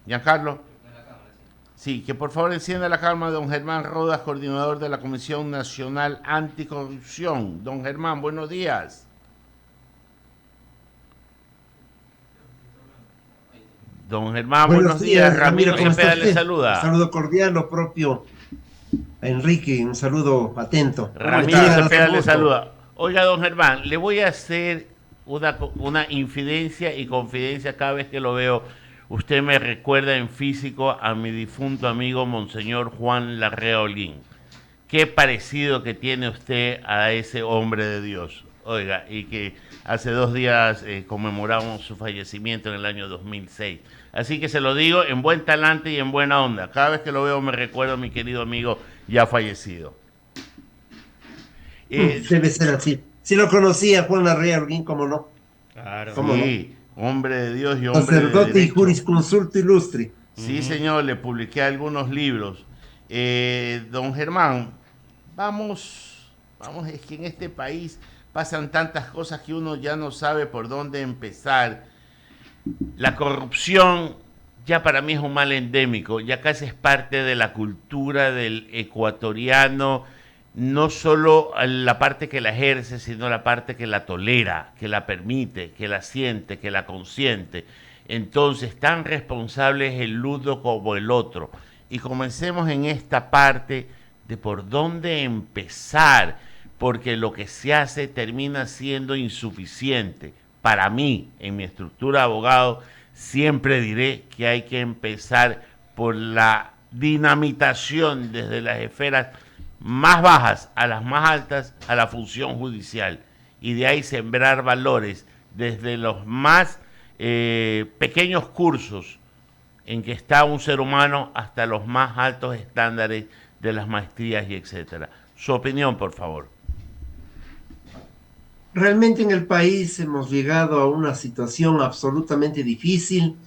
Giancarlo. Sí, que por favor encienda la cámara de don Germán Rodas, coordinador de la Comisión Nacional Anticorrupción. Don Germán, buenos días. Don Germán, buenos Buenos días. días, Ramiro, Ramiro ¿cómo está Cepeda le usted? Un saluda. saludo cordial, lo propio a Enrique, un saludo atento. ¿Cómo le está Ramiro llegando su Cepeda le gusto? saluda. Oiga, don Germán, le voy a hacer una infidencia y confidencia cada vez que lo veo. Usted me recuerda en físico a mi difunto amigo Monseñor Juan Larrea Olguín. Qué parecido que tiene usted a ese hombre de Dios. Oiga, y que hace 2 días conmemoramos su fallecimiento en el año 2006. Así que se lo digo en buen talante y en buena onda. Cada vez que lo veo me recuerdo a mi querido amigo ya fallecido. Eh, Debe ser así. Si lo conocía, Juan Larrea Arguín, ¿cómo no? Claro. ¿Cómo no? sí, hombre de Dios y hombre de Sacerdote y derecho. jurisconsulto ilustre. Sí, señor, le publiqué algunos libros. Don Germán, vamos, es que en este país pasan tantas cosas que uno ya no sabe por dónde empezar. La corrupción ya para mí es un mal endémico, ya casi es parte de la cultura del ecuatoriano, no solo la parte que la ejerce, sino la parte que la tolera, que la permite, que la siente, que la consiente. Entonces, tan responsable es el uno como el otro. Y comencemos en esta parte de por dónde empezar, porque lo que se hace termina siendo insuficiente. Para mí, en mi estructura de abogado, siempre diré que hay que empezar por la dinamitación desde las esferas más bajas a las más altas a la función judicial y de ahí sembrar valores desde los más pequeños cursos en que está un ser humano hasta los más altos estándares de las maestrías y etcétera. Su opinión, por favor. Realmente en el país hemos llegado a una situación absolutamente difícil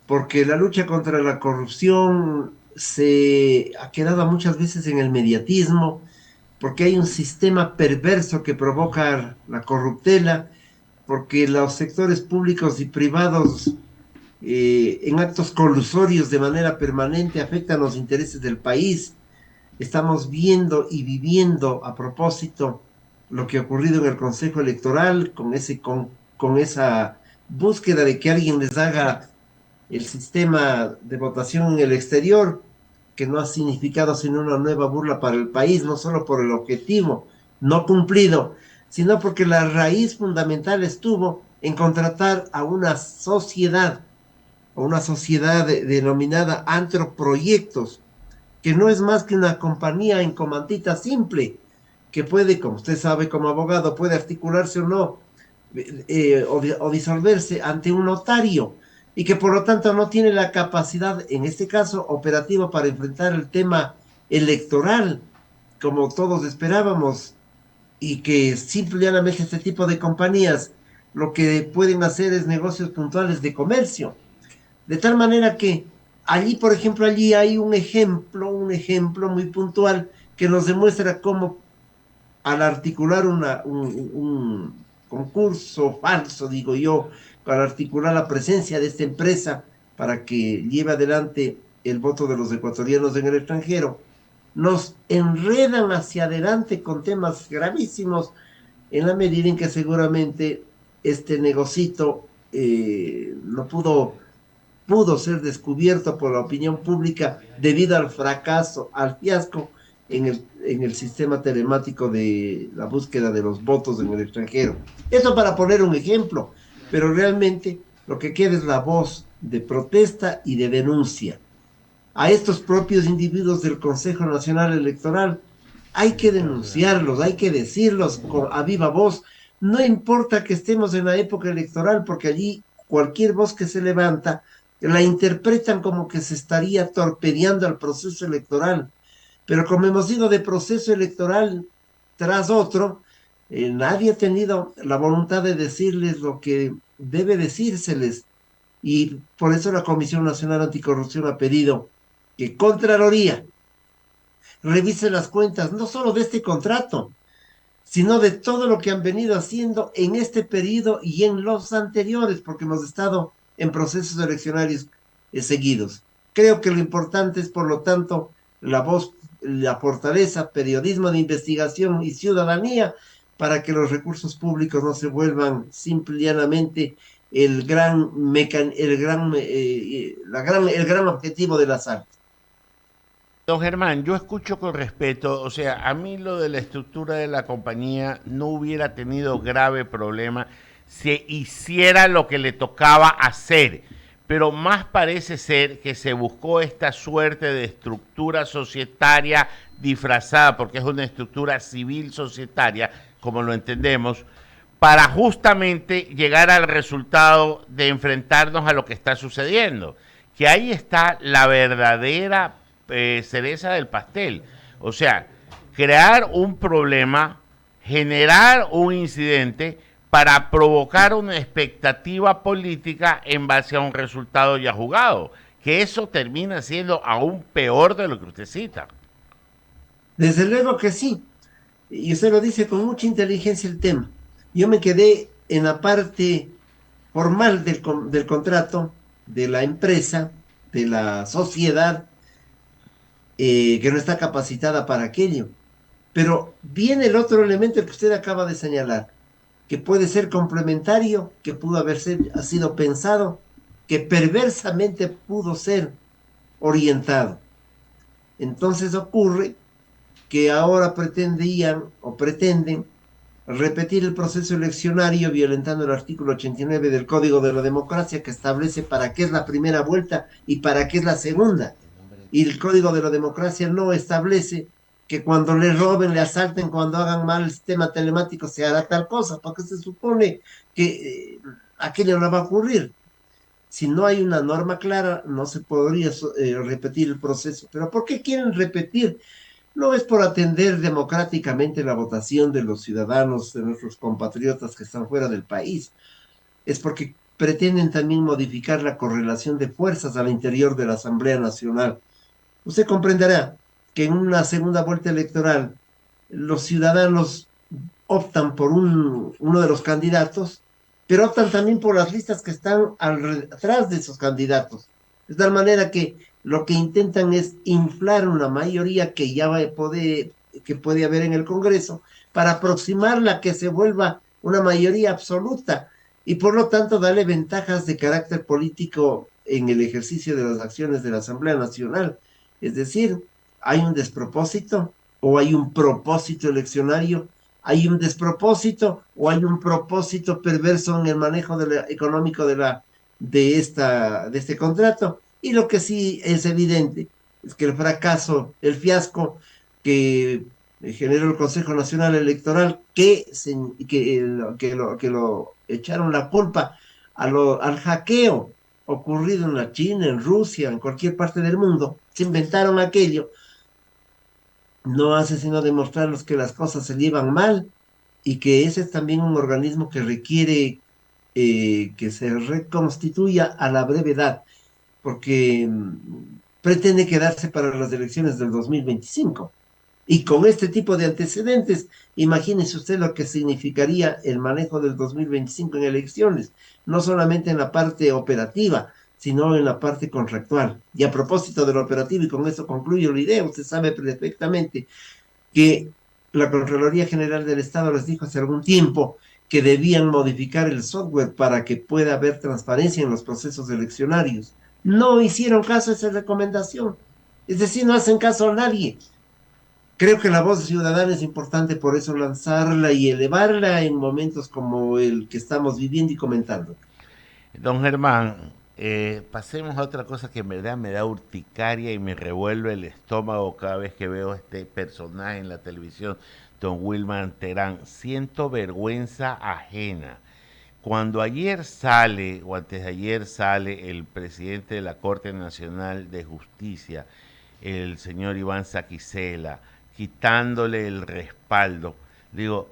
porque la lucha contra la corrupción se ha quedado muchas veces en el mediatismo, porque hay un sistema perverso que provoca la corruptela, porque los sectores públicos y privados en actos colusorios de manera permanente afectan los intereses del país. Estamos viendo y viviendo a propósito lo que ha ocurrido en el Consejo Electoral con esa búsqueda de que alguien les haga el sistema de votación en el exterior, que no ha significado sino una nueva burla para el país, no solo por el objetivo no cumplido, sino porque la raíz fundamental estuvo en contratar a una sociedad denominada Antroproyectos, que no es más que una compañía en comandita simple, que puede, como usted sabe como abogado, puede articularse o no, o disolverse ante un notario, y que por lo tanto no tiene la capacidad, en este caso, operativa para enfrentar el tema electoral, como todos esperábamos, y que simplemente este tipo de compañías lo que pueden hacer es negocios puntuales de comercio. De tal manera que allí, por ejemplo, allí hay un ejemplo muy puntual que nos demuestra cómo al articular un concurso falso, digo yo, para articular la presencia de esta empresa para que lleve adelante el voto de los ecuatorianos en el extranjero, nos enredan hacia adelante con temas gravísimos en la medida en que seguramente este negocito no pudo ser descubierto por la opinión pública debido al fracaso, al fiasco en el sistema telemático de la búsqueda de los votos en el extranjero. Eso para poner un ejemplo, pero realmente lo que queda es la voz de protesta y de denuncia. A estos propios individuos del Consejo Nacional Electoral hay que denunciarlos, hay que decirlos a viva voz. No importa que estemos en la época electoral, porque allí cualquier voz que se levanta la interpretan como que se estaría torpedeando al proceso electoral. Pero como hemos ido de proceso electoral tras otro, nadie ha tenido la voluntad de decirles lo que debe decírseles. Y por eso la Comisión Nacional Anticorrupción ha pedido que Contraloría revise las cuentas, no solo de este contrato, sino de todo lo que han venido haciendo en este periodo y en los anteriores, porque hemos estado en procesos eleccionarios seguidos. Creo que lo importante es, por lo tanto, la voz, la fortaleza, periodismo de investigación y ciudadanía para que los recursos públicos no se vuelvan simplemente el gran objetivo de las artes. Don Germán, yo escucho con respeto, o sea, a mí lo de la estructura de la compañía no hubiera tenido grave problema si hiciera lo que le tocaba hacer, pero más parece ser que se buscó esta suerte de estructura societaria disfrazada, porque es una estructura civil societaria, como lo entendemos, para justamente llegar al resultado de enfrentarnos a lo que está sucediendo. Que ahí está la verdadera cereza del pastel. O sea, crear un problema, generar un incidente para provocar una expectativa política en base a un resultado ya jugado. Que eso termina siendo aún peor de lo que usted cita. Desde luego que sí, y usted lo dice con mucha inteligencia el tema. Yo me quedé en la parte formal del contrato, de la empresa, de la sociedad, que no está capacitada para aquello. Pero viene el otro elemento que usted acaba de señalar, que puede ser complementario, que pudo ha sido pensado, que perversamente pudo ser orientado. Entonces ocurre que ahora pretendían o pretenden repetir el proceso eleccionario violentando el artículo 89 del Código de la Democracia, que establece para qué es la primera vuelta y para qué es la segunda. Y el Código de la Democracia no establece que cuando le roben, le asalten, cuando hagan mal el sistema telemático se hará tal cosa, porque se supone que aquello no va a ocurrir. Si no hay una norma clara, no se podría repetir el proceso. ¿Pero por qué quieren repetir? No es por atender democráticamente la votación de los ciudadanos, de nuestros compatriotas que están fuera del país. Es porque pretenden también modificar la correlación de fuerzas al interior de la Asamblea Nacional. Usted comprenderá que en una segunda vuelta electoral los ciudadanos optan por uno de los candidatos, pero optan también por las listas que están atrás de esos candidatos. De tal manera que lo que intentan es inflar una mayoría que ya que puede haber en el Congreso para aproximarla a que se vuelva una mayoría absoluta y por lo tanto darle ventajas de carácter político en el ejercicio de las acciones de la Asamblea Nacional. Es decir, hay un despropósito o hay un propósito eleccionario, hay un despropósito o hay un propósito perverso en el manejo económico de este contrato. Y lo que sí es evidente es que el fracaso, el fiasco que generó el Consejo Nacional Electoral, que lo echaron la culpa al hackeo ocurrido en la China, en Rusia, en cualquier parte del mundo, se inventaron aquello, no hace sino demostrarnos que las cosas se llevan mal y que ese es también un organismo que requiere que se reconstituya a la brevedad, porque pretende quedarse para las elecciones del 2025. Y con este tipo de antecedentes, imagínese usted lo que significaría el manejo del 2025 en elecciones, no solamente en la parte operativa, sino en la parte contractual. Y a propósito de lo operativo, y con esto concluyo la idea, usted sabe perfectamente que la Contraloría General del Estado les dijo hace algún tiempo que debían modificar el software para que pueda haber transparencia en los procesos eleccionarios. No hicieron caso a esa recomendación. Es decir, no hacen caso a nadie. Creo que la voz ciudadana es importante, por eso lanzarla y elevarla en momentos como el que estamos viviendo y comentando. Don Germán, pasemos a otra cosa que en verdad me da urticaria y me revuelve el estómago cada vez que veo este personaje en la televisión, don Wilman Terán. Siento vergüenza ajena. Cuando ayer sale, o antes de ayer sale, el presidente de la Corte Nacional de Justicia, el señor Iván Saquicela, quitándole el respaldo, digo,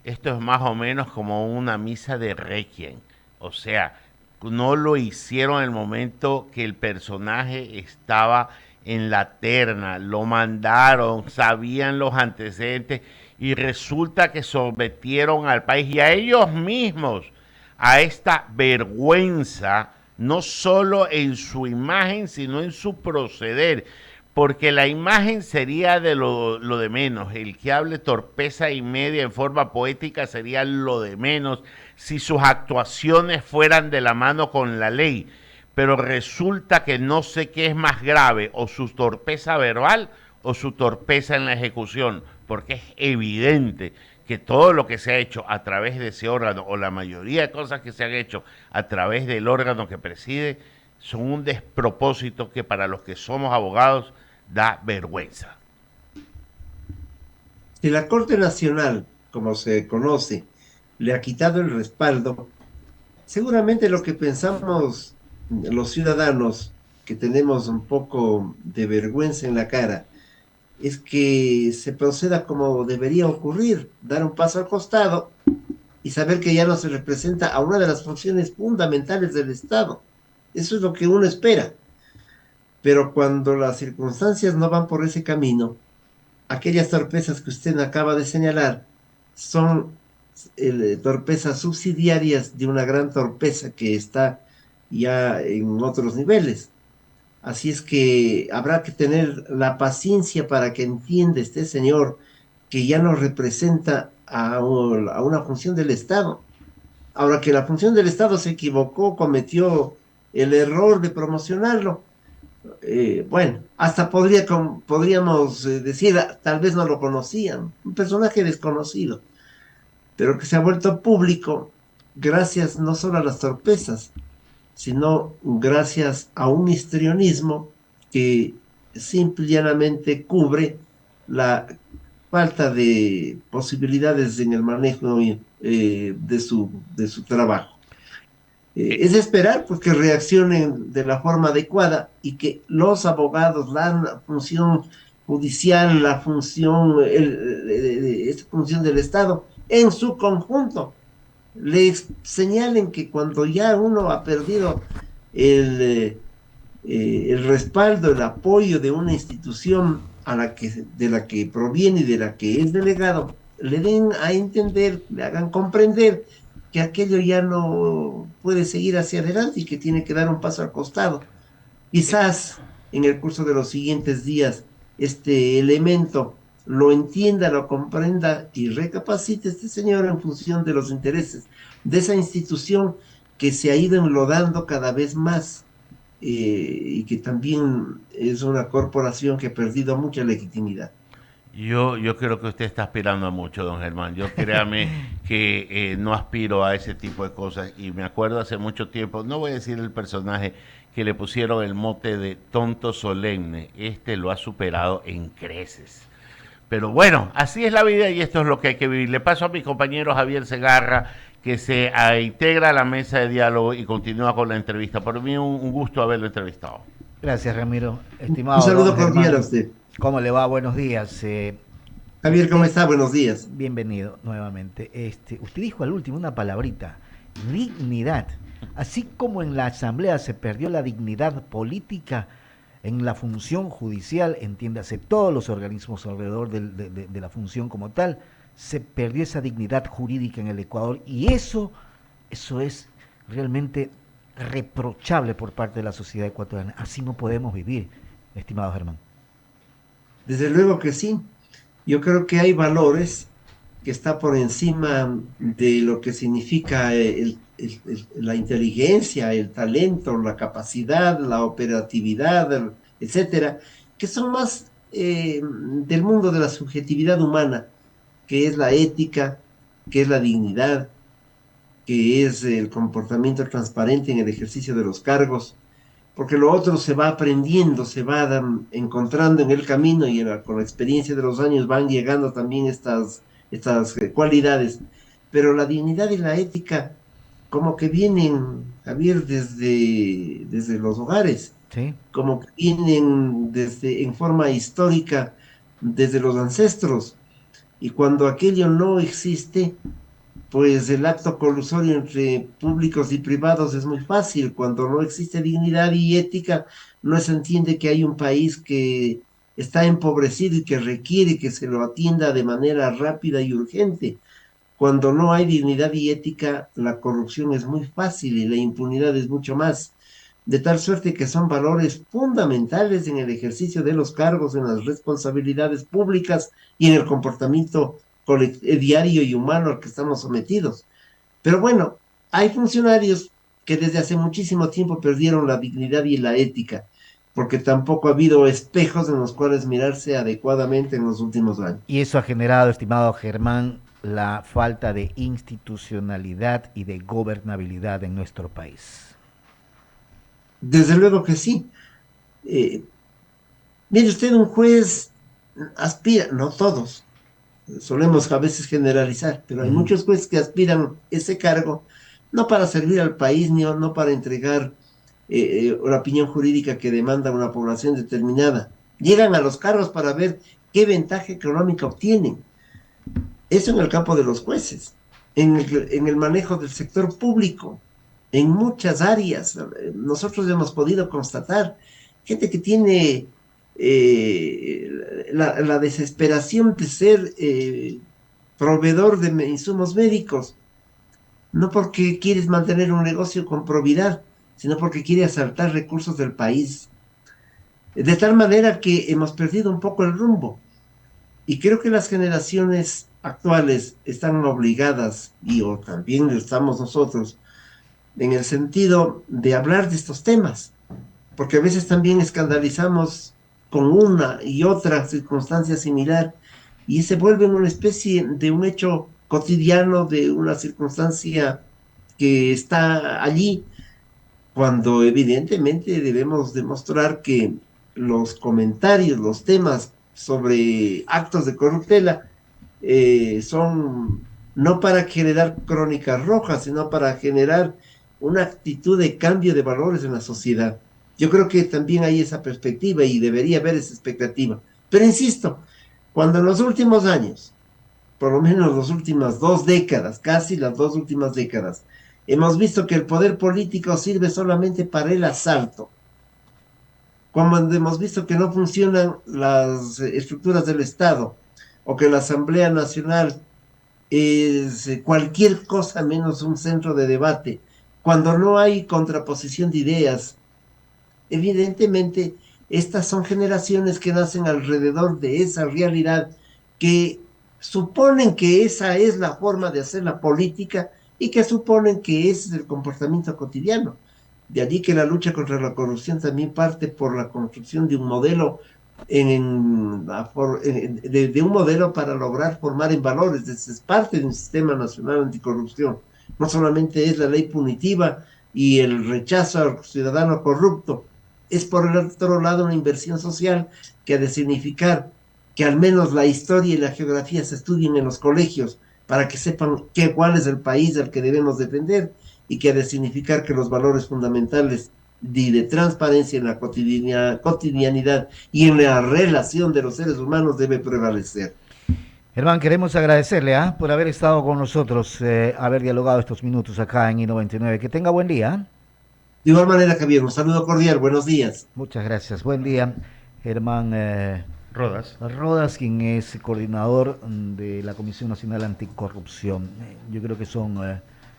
esto es más o menos como una misa de requiem. O sea, no lo hicieron en el momento que el personaje estaba en la terna, lo mandaron, sabían los antecedentes y resulta que sometieron al país y a ellos mismos a esta vergüenza no solo en su imagen, sino en su proceder, porque la imagen sería de lo de menos, el que hable torpeza y media en forma poética sería lo de menos si sus actuaciones fueran de la mano con la ley, pero resulta que no sé qué es más grave, o su torpeza verbal o su torpeza en la ejecución, porque es evidente que todo lo que se ha hecho a través de ese órgano, o la mayoría de cosas que se han hecho a través del órgano que preside, son un despropósito que para los que somos abogados da vergüenza. Si la Corte Nacional, como se conoce, le ha quitado el respaldo, seguramente lo que pensamos los ciudadanos que tenemos un poco de vergüenza en la cara es que se proceda como debería ocurrir, dar un paso al costado y saber que ya no se representa a una de las funciones fundamentales del Estado. Eso es lo que uno espera. Pero cuando las circunstancias no van por ese camino, aquellas torpezas que usted acaba de señalar son torpezas subsidiarias de una gran torpeza que está ya en otros niveles. Así es que habrá que tener la paciencia para que entienda este señor que ya no representa a una función del Estado. Ahora que la función del Estado se equivocó, cometió el error de promocionarlo, bueno, hasta podríamos decir, tal vez no lo conocían, un personaje desconocido, pero que se ha vuelto público gracias no solo a las torpezas, sino gracias a un histrionismo que simple y llanamente cubre la falta de posibilidades en el manejo de su trabajo. Es de esperar pues, que reaccionen de la forma adecuada y que los abogados, la función judicial, esta función del Estado, en su conjunto, les señalen que cuando ya uno ha perdido el respaldo, el apoyo de una institución de la que proviene y de la que es delegado, le den a entender, le hagan comprender que aquello ya no puede seguir hacia adelante y que tiene que dar un paso al costado. Quizás en el curso de los siguientes días este elemento lo entienda, lo comprenda y recapacite este señor en función de los intereses de esa institución que se ha ido enlodando cada vez más y que también es una corporación que ha perdido mucha legitimidad. Yo creo que usted está aspirando a mucho, don Germán. Yo créame que no aspiro a ese tipo de cosas. Y me acuerdo hace mucho tiempo, no voy a decir el personaje, que le pusieron el mote de tonto solemne. Este lo ha superado en creces. Pero bueno, así es la vida y esto es lo que hay que vivir. Le paso a mi compañero Javier Segarra, que se integra a la mesa de diálogo y continúa con la entrevista. Por mí un gusto haberlo entrevistado. Gracias, Ramiro. Un Estimado saludo don cordial a Germán, usted. ¿cómo le va? Buenos días. Javier, ¿cómo Usted, está? Buenos días. bienvenido nuevamente. Usted dijo al último una palabrita, dignidad. Así como en la Asamblea se perdió la dignidad política, en la función judicial, entiéndase, todos los organismos alrededor de la función como tal, se perdió esa dignidad jurídica en el Ecuador y eso es realmente reprochable por parte de la sociedad ecuatoriana. Así no podemos vivir, estimado Germán. Desde luego que sí. Yo creo que hay valores que está por encima de lo que significa la inteligencia, el talento, la capacidad, la operatividad, etcétera, que son más del mundo de la subjetividad humana, que es la ética, que es la dignidad, que es el comportamiento transparente en el ejercicio de los cargos, porque lo otro se va aprendiendo, se va encontrando en el camino y con la experiencia de los años van llegando también estas cualidades. Pero la dignidad y la ética como que vienen, Javier, desde los hogares, ¿Sí? como que vienen en forma histórica desde los ancestros. Y cuando aquello no existe, pues el acto colusorio entre públicos y privados es muy fácil. Cuando no existe dignidad y ética, no se entiende que hay un país que está empobrecido y que requiere que se lo atienda de manera rápida y urgente. Cuando no hay dignidad y ética, la corrupción es muy fácil y la impunidad es mucho más. de tal suerte que son valores fundamentales en el ejercicio de los cargos, en las responsabilidades públicas y en el comportamiento diario y humano al que estamos sometidos. Pero bueno, hay funcionarios que desde hace muchísimo tiempo perdieron la dignidad y la ética, porque tampoco ha habido espejos en los cuales mirarse adecuadamente en los últimos años. Y eso ha generado, estimado Germán, la falta de institucionalidad y de gobernabilidad en nuestro país. Desde luego que sí. Eh, Mire usted, un juez aspira, no todos, solemos a veces generalizar, pero hay Ujú. muchos jueces que aspiran ese cargo no para servir al país, ni no para entregar la opinión jurídica que demanda una población determinada. Llegan a los cargos para ver qué ventaja económica obtienen. Eso en el campo de los jueces, en el manejo del sector público, en muchas áreas. Nosotros hemos podido constatar gente que tiene la desesperación de ser proveedor de insumos médicos, no porque quieres mantener un negocio con probidad, sino porque quiere asaltar recursos del país. De tal manera que hemos perdido un poco el rumbo. Y creo que las generaciones actuales están obligadas, y o también lo estamos nosotros, en el sentido de hablar de estos temas, porque a veces también escandalizamos con una y otra circunstancia similar, y se vuelve una especie de un hecho cotidiano, de una circunstancia que está allí, cuando evidentemente debemos demostrar que los comentarios, los temas sobre actos de corruptela son no para generar crónicas rojas, sino para generar una actitud de cambio de valores en la sociedad. Yo creo que también hay esa perspectiva y debería haber esa expectativa. Pero insisto, cuando en los últimos años, por lo menos las últimas 2 décadas, casi las 2 últimas décadas, hemos visto que el poder político sirve solamente para el asalto, cuando hemos visto que no funcionan las estructuras del Estado, o que la Asamblea Nacional es cualquier cosa menos un centro de debate, cuando no hay contraposición de ideas, evidentemente estas son generaciones que nacen alrededor de esa realidad, que suponen que esa es la forma de hacer la política y que suponen que ese es el comportamiento cotidiano. De allí que la lucha contra la corrupción también parte por la construcción de un modelo de un modelo para lograr formar en valores. Es parte de un sistema nacional anticorrupción. No solamente es la ley punitiva y el rechazo al ciudadano corrupto, es por el otro lado una inversión social que ha de significar que al menos la historia y la geografía se estudien en los colegios para que sepan cuál es el país al que debemos defender, y que ha de significar que los valores fundamentales de transparencia en la cotidianidad y en la relación de los seres humanos debe prevalecer. Germán, queremos agradecerle por haber estado con nosotros, haber dialogado estos minutos acá en I99. Que tenga buen día. De igual manera, Javier, un saludo cordial, buenos días. Muchas gracias. Buen día, Germán Rodas. Rodas, quien es coordinador de la Comisión Nacional Anticorrupción. Yo creo que son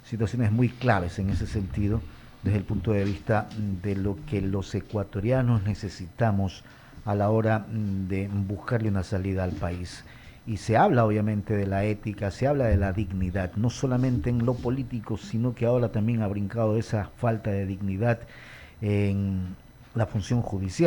situaciones muy claves en ese sentido, desde el punto de vista de lo que los ecuatorianos necesitamos a la hora de buscarle una salida al país. Y se habla obviamente de la ética, se habla de la dignidad, no solamente en lo político, sino que ahora también ha brincado esa falta de dignidad en la función judicial.